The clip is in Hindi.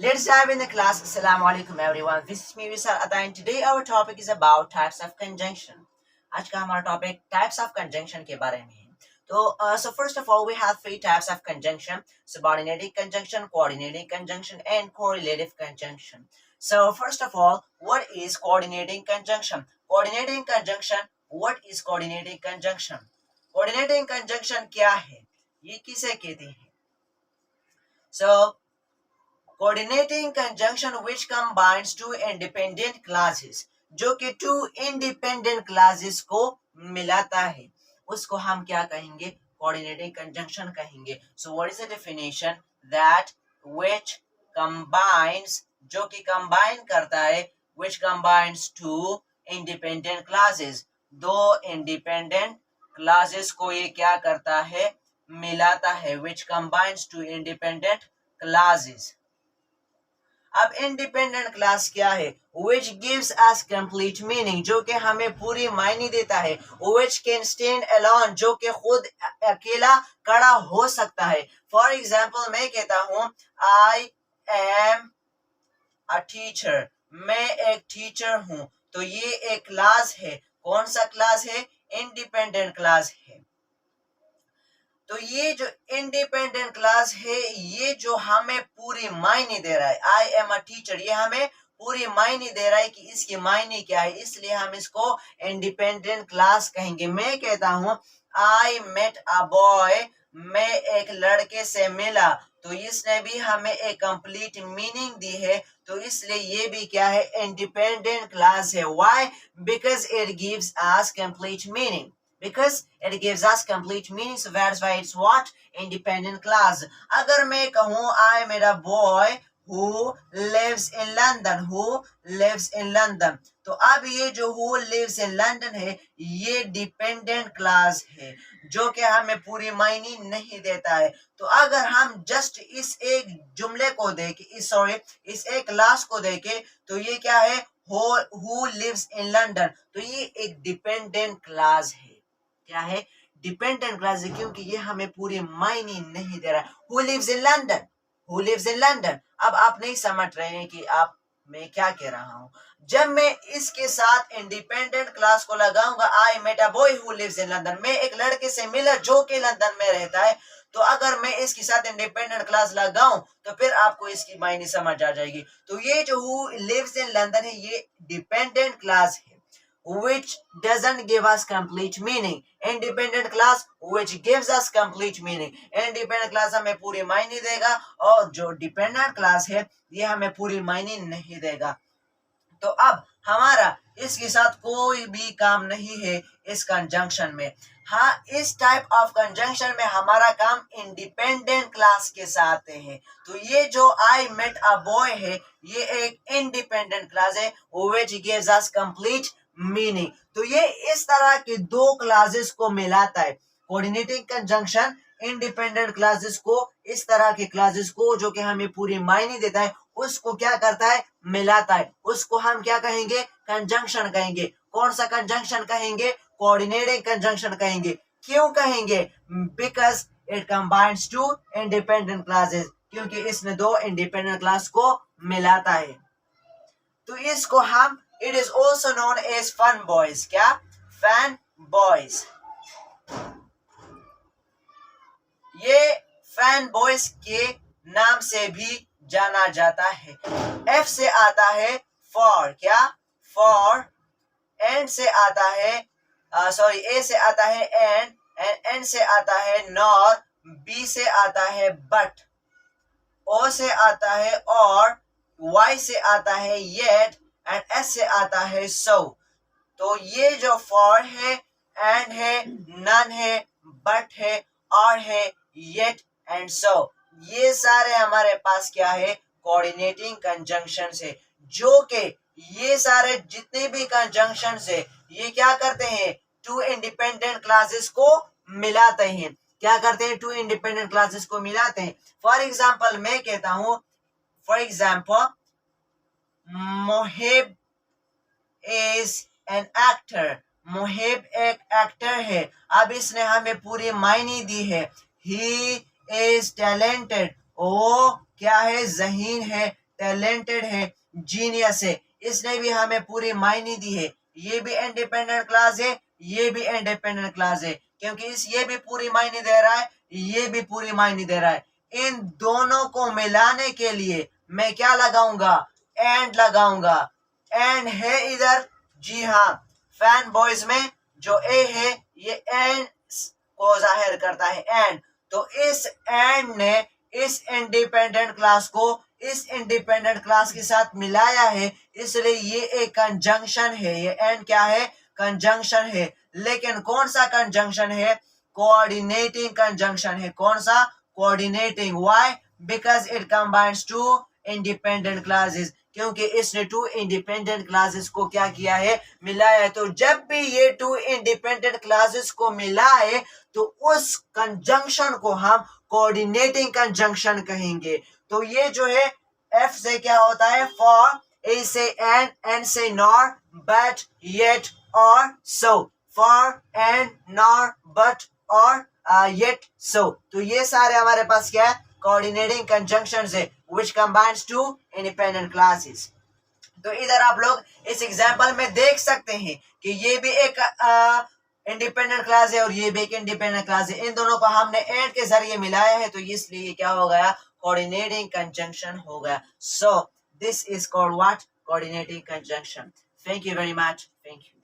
Let's dive in the class. Assalamu alaikum everyone. This is me Visal Atta and today our topic is about types of conjunction. आज का हमारा टॉपिक types of conjunction के बारे में है. So first of all we have three types of conjunction: subordinating conjunction, coordinating conjunction, and correlative conjunction. So first of all, what is coordinating conjunction? Coordinating conjunction. What is coordinating conjunction? Coordinating conjunction क्या है? ये किसे कहते हैं? So coordinating conjunction which combines two independent clauses, जो कि two independent clauses को मिलाता है, उसको हम क्या कहेंगे? Coordinating conjunction कहेंगे. So what is the definition? That which combines, जो कि combine करता है, which combines two independent clauses, दो independent clauses को ये क्या करता है? मिलाता है. Which combines two independent clauses. अब इंडिपेंडेंट क्लास क्या है? which gives us complete meaning, जो कि हमें पूरी मायने देता है. which can stand alone, जो कि खुद अकेला खड़ा हो सकता है. फॉर एग्जाम्पल मैं कहता हूं I am a teacher, मैं एक टीचर हूं, तो ये एक क्लास है. कौन सा क्लास है? इंडिपेंडेंट क्लास है. तो ये जो इंडिपेंडेंट क्लास है, ये जो हमें पूरी मायने दे रहा है, आई एम अ टीचर, ये हमें पूरी मायने दे रहा है कि इसकी मायने क्या है, इसलिए हम इसको इंडिपेंडेंट क्लास कहेंगे. मैं कहता हूं आई मेट अ बॉय, मैं एक लड़के से मिला, तो इसने भी हमें एक कंप्लीट मीनिंग दी है, तो इसलिए ये भी क्या है? इंडिपेंडेंट क्लास है. Why? Because it gives us complete meaning. Because it gives us complete meaning, so that's why it's what? Independent clause. अगर मैं कहूँ I met a boy who lives in London, who lives in London, तो अब ये जो who lives in London है, ये dependent clause है, जो कि हमें पूरी मायने नहीं देता है. तो अगर हम जस्ट इस एक जुमले को देखें, इस एक क्लास को देखें, तो ये क्या है? who lives in London, तो ये एक डिपेंडेंट क्लास है. क्या है? डिपेंडेंट क्लास है, क्योंकि ये हमें पूरी मायने नहीं दे रहा है. Who lives in London, who lives in London. अब आप नहीं समझ रहे हैं कि आप मैं क्या कह रहा हूं. जब मैं इसके साथ इंडिपेंडेंट क्लास को लगाऊंगा, I met a boy who lives in London, मैं एक लड़के से मिला जो कि लंदन में रहता है, तो अगर मैं इसके साथ इंडिपेंडेंट क्लास लगाऊं, तो फिर आपको इसकी मायने समझ आ जाएगी. तो ये जो हु लिव्स इन लंदन है, ये डिपेंडेंट क्लास है, which doesn't give us complete meaning. Independent class which gives us complete meaning. Independent class हमें पूरी मायने देगा, और जो dependent class है, ये हमें पूरी मायने नहीं देगा. तो अब हमारा इसके साथ कोई भी काम नहीं है इस कंजंक्शन में. हाँ, इस टाइप ऑफ कंजंक्शन में हमारा काम इंडिपेंडेंट क्लास के साथ है. तो ये जो आई मेट अ बॉय है, ये एक इंडिपेंडेंट क्लास है, which gives us complete meaning. तो ये इस तरह के दो क्लासेस को मिलाता है. कोऑर्डिनेटिंग कंजंक्शन इंडिपेंडेंट क्लासेस को, इस तरह के क्लासेस को जो कि हमें पूरी मायने देता है, उसको क्या करता है? मिलाता है. उसको हम क्या कहेंगे? कंजंक्शन कहेंगे. कौन सा कंजंक्शन कहेंगे? कोऑर्डिनेटिंग कंजंक्शन कहेंगे. क्यों कहेंगे? Because it combines two independent classes, क्योंकि इसने दो इंडिपेंडेंट क्लास को मिलाता है. तो इसको हम, it is also known as fun boys. क्या? Fan boys. ये फैन बॉयज के नाम से भी जाना जाता है. F से आता है फॉर. क्या? फॉर. एंड से आता है A से आता है एंड से आता है नॉर, B से आता है बट, O से आता है और, Y से आता है येट, एंड S से आता है सो. तो ये जो फॉर है, एंड है, नन है, बट है, और है, येट एंड सो, ये सारे हमारे पास क्या है? कोऑर्डिनेटिंग कंजंक्शन है, जो कि ये सारे जितने भी कंजंक्शन है, ये क्या करते हैं? टू इंडिपेंडेंट क्लासेस को मिलाते हैं. क्या करते हैं? टू इंडिपेंडेंट क्लासेस को मिलाते हैं. फॉर एग्जाम्पल मैं कहता हूं, for example Mohib is an actor. Mohib एक एक्टर है. अब इसने हमें पूरी मायने दी है. He is talented. वो क्या है? ज़हीन है, टैलेंटेड है, जीनियस है, इसने भी हमें पूरी मायने दी है। ये भी इंडिपेंडेंट क्लास है, ये भी इंडिपेंडेंट क्लास है, क्योंकि ये भी पूरी मायने दे रहा है, ये भी पूरी मायने दे रहा है। इन दोनों को मिलाने के लिए मैं क्या लगाऊंगा? एंड लगाऊंगा। एंड है इधर, जी हाँ, फैन बॉयज में जो ए है ये एंड को जाहिर करता है, एंड। तो इस एंड ने इस इंडिपेंडेंट क्लास को इस इंडिपेंडेंट क्लास के साथ मिलाया है, इसलिए ये एक कंजंक्शन है। ये एंड क्या है? कंजंक्शन है। लेकिन कौन सा कंजंक्शन है? कोऑर्डिनेटिंग कंजंक्शन है। कौन सा? Coordinating. Why? Because it combines two independent classes, क्योंकि इसने टू इंडिपेंडेंट क्लासेस को क्या किया है? मिलाया है। तो जब भी ये टू इंडिपेंडेंट क्लासेस को मिलाए तो उस कंजंक्शन को हम कोऑर्डिनेटिंग कंजंक्शन कहेंगे। तो ये जो है एफ से क्या होता है? फॉर, ए से एंड से नॉर, बट, येट और सो। फॉर, एंड, नॉर, बट और येट, सो। तो ये सारे हमारे पास क्या है? कोऑर्डिनेटिंग कंजंक्शंस है which combines two independent classes। तो इधर आप लोग इस एग्जांपल में देख सकते हैं कि ये भी एक इंडिपेंडेंट क्लास है और ये भी एक इंडिपेंडेंट क्लास है। इन दोनों को हमने एंड के जरिए मिलाया है, तो इसलिए क्या हो गया? कोऑर्डिनेटिंग कंजंक्शन हो गया। So this is called what? Coordinating conjunction. Thank you very much. Thank you.